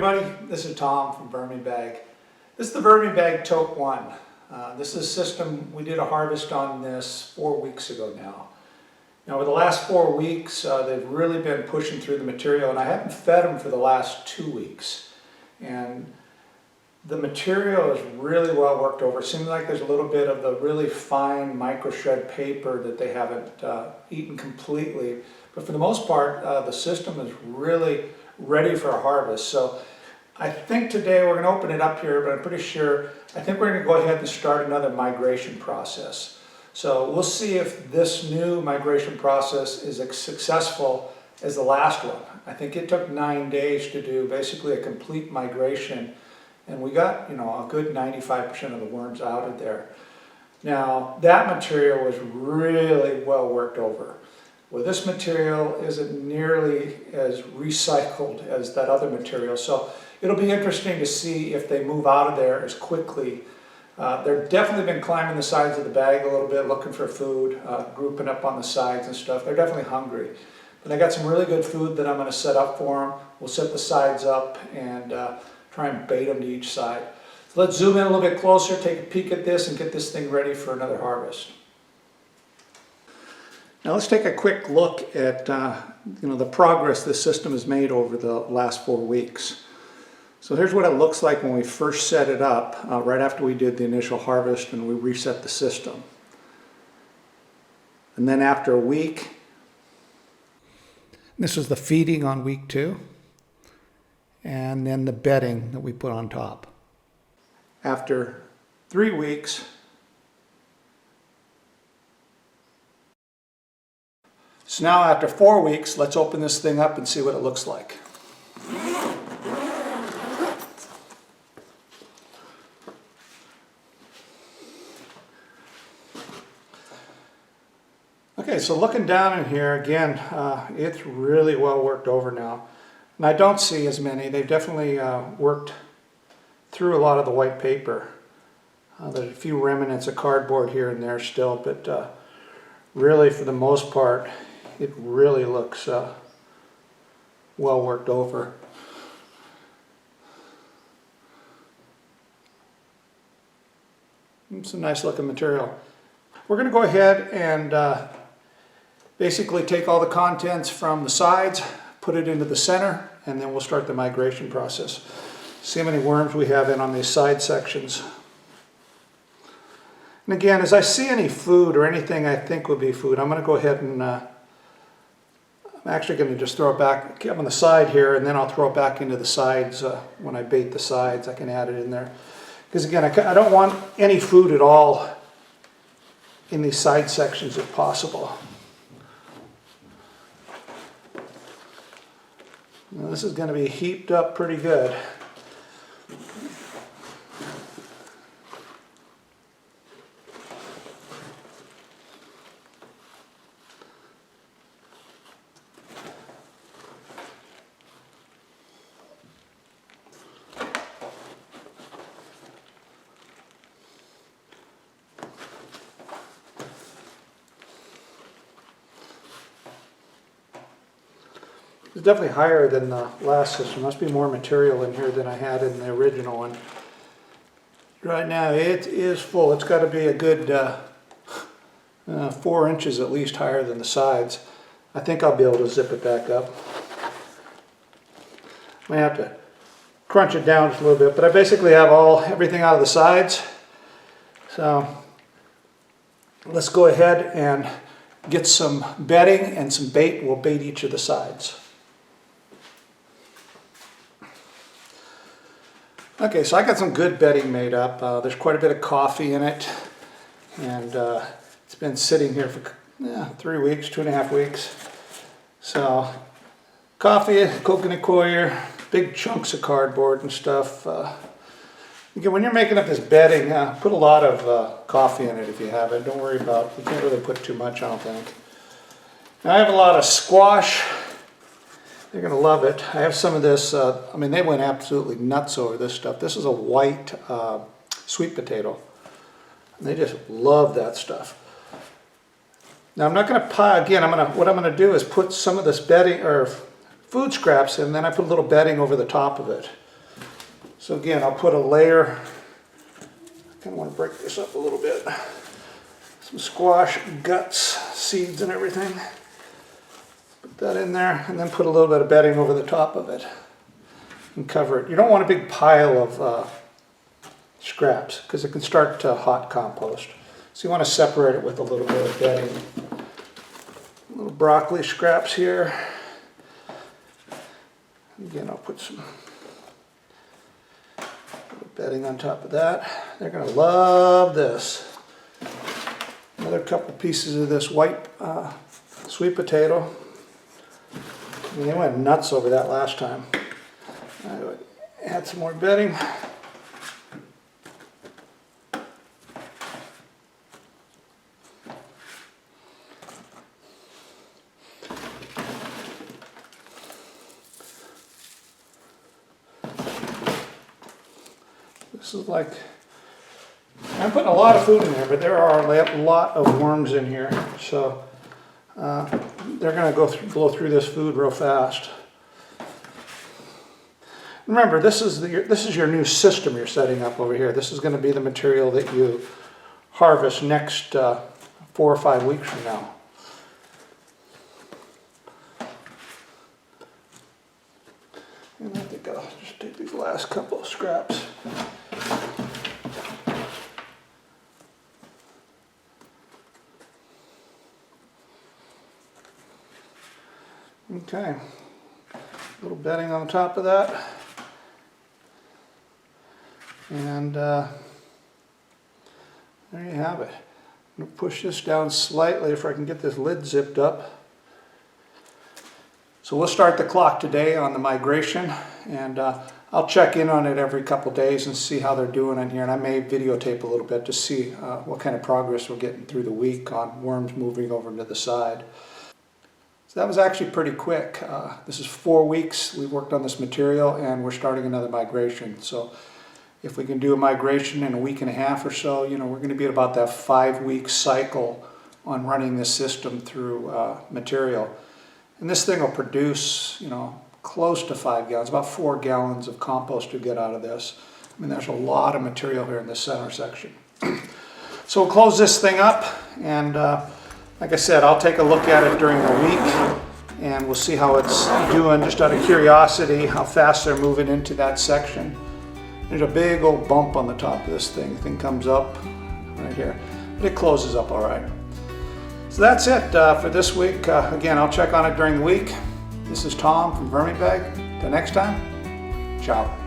everybody, this is Tom from VermiBag. This is the VermiBag Tote 1. This is a system, we did a harvest on this 4 weeks ago now. Now over the last 4 weeks, they've really been pushing through the material, and I haven't fed them for the last 2 weeks. And the material is really well worked over. It seems like there's a little bit of the really fine micro shred paper that they haven't eaten completely. But for the most part, the system is really ready for a harvest. So I think today we're going to open it up here, but I'm pretty sure, I think we're going to go ahead and start another migration process. So we'll see if this new migration process is as successful as the last one. I think it took 9 days to do basically a complete migration, and we got, a good 95% of the worms out of there. Now that material was really well worked over. Well, this material isn't nearly as recycled as that other material, so it'll be interesting to see if they move out of there as quickly. They've definitely been climbing the sides of the bag a little bit, looking for food, grouping up on the sides and stuff. They're definitely hungry. But I got some really good food that I'm going to set up for them. We'll set the sides up and try and bait them to each side. So let's zoom in a little bit closer, take a peek at this, and get this thing ready for another harvest. Now let's take a quick look at the progress this system has made over the last 4 weeks. So here's what it looks like when we first set it up, right after we did the initial harvest and we reset the system. And then after a week, this was the feeding on week 2, and then the bedding that we put on top. After 3 weeks, so now after 4 weeks, let's open this thing up and see what it looks like. Okay, so looking down in here, again, it's really well worked over now. And I don't see as many. They've definitely worked through a lot of the white paper. There's a few remnants of cardboard here and there still, but really for the most part, it really looks well worked over. It's a nice looking material. We're going to go ahead and basically take all the contents from the sides, put it into the center, and then we'll start the migration process. See how many worms we have in on these side sections. And again, as I see any food or anything I think would be food, I'm going to go ahead and I'm actually going to just throw it back on the side here, and then I'll throw it back into the sides when I bait the sides. I can add it in there. Because again, I don't want any food at all in these side sections if possible. Now this is going to be heaped up pretty good. It's definitely higher than the last system. There must be more material in here than I had in the original one. Right now it is full. It's got to be a good 4 inches at least higher than the sides. I think I'll be able to zip it back up. I might have to crunch it down just a little bit, but I basically have everything out of the sides. So let's go ahead and get some bedding and some bait. We'll bait each of the sides. Okay, so I got some good bedding made up. There's quite a bit of coffee in it, and it's been sitting here for 3 weeks, 2.5 weeks. So coffee, coconut coir, big chunks of cardboard and stuff. Again, when you're making up this bedding, put a lot of coffee in it if you have it. Don't worry about, you can't really put too much, I don't think. Now I have a lot of squash. They're going to love it. I have some of this, they went absolutely nuts over this stuff. This is a white sweet potato. And they just love that stuff. Now I'm not going to pile, again, what I'm going to do is put some of this bedding, or food scraps in, and then I put a little bedding over the top of it. So again, I'll put a layer, I kind of want to break this up a little bit. Some squash guts, seeds and everything. Put that in there and then put a little bit of bedding over the top of it and cover it. You don't want a big pile of scraps because it can start to hot compost. So you want to separate it with a little bit of bedding. Little broccoli scraps here. Again, I'll put some bedding on top of that. They're going to love this. Another couple pieces of this white sweet potato. I mean, they went nuts over that last time. I would add some more bedding. This is like, I'm putting a lot of food in there, but there are a lot of worms in here, so they're going to blow through this food real fast. Remember, this is your new system you're setting up over here. This is going to be the material that you harvest next 4 or 5 weeks from now. And I think I'll just take these last couple of scraps. Okay, a little bedding on top of that, and there you have it. I'm going to push this down slightly if I can get this lid zipped up. So we'll start the clock today on the migration, and I'll check in on it every couple days and see how they're doing in here, and I may videotape a little bit to see what kind of progress we're getting through the week on worms moving over to the side. So that was actually pretty quick. This is 4 weeks we worked on this material, and we're starting another migration. So if we can do a migration in a week and a half or so, you know, we're going to be at about that 5-week cycle on running this system through material. And this thing will produce, you know, close to 5 gallons, about 4 gallons of compost to get out of this. I mean, there's a lot of material here in the center section. So we'll close this thing up, and like I said, I'll take a look at it during the week, and we'll see how it's doing, just out of curiosity, how fast they're moving into that section. There's a big old bump on the top of this thing. The thing comes up right here, but it closes up all right. So that's it for this week. Again, I'll check on it during the week. This is Tom from VermiBag. Till next time, ciao.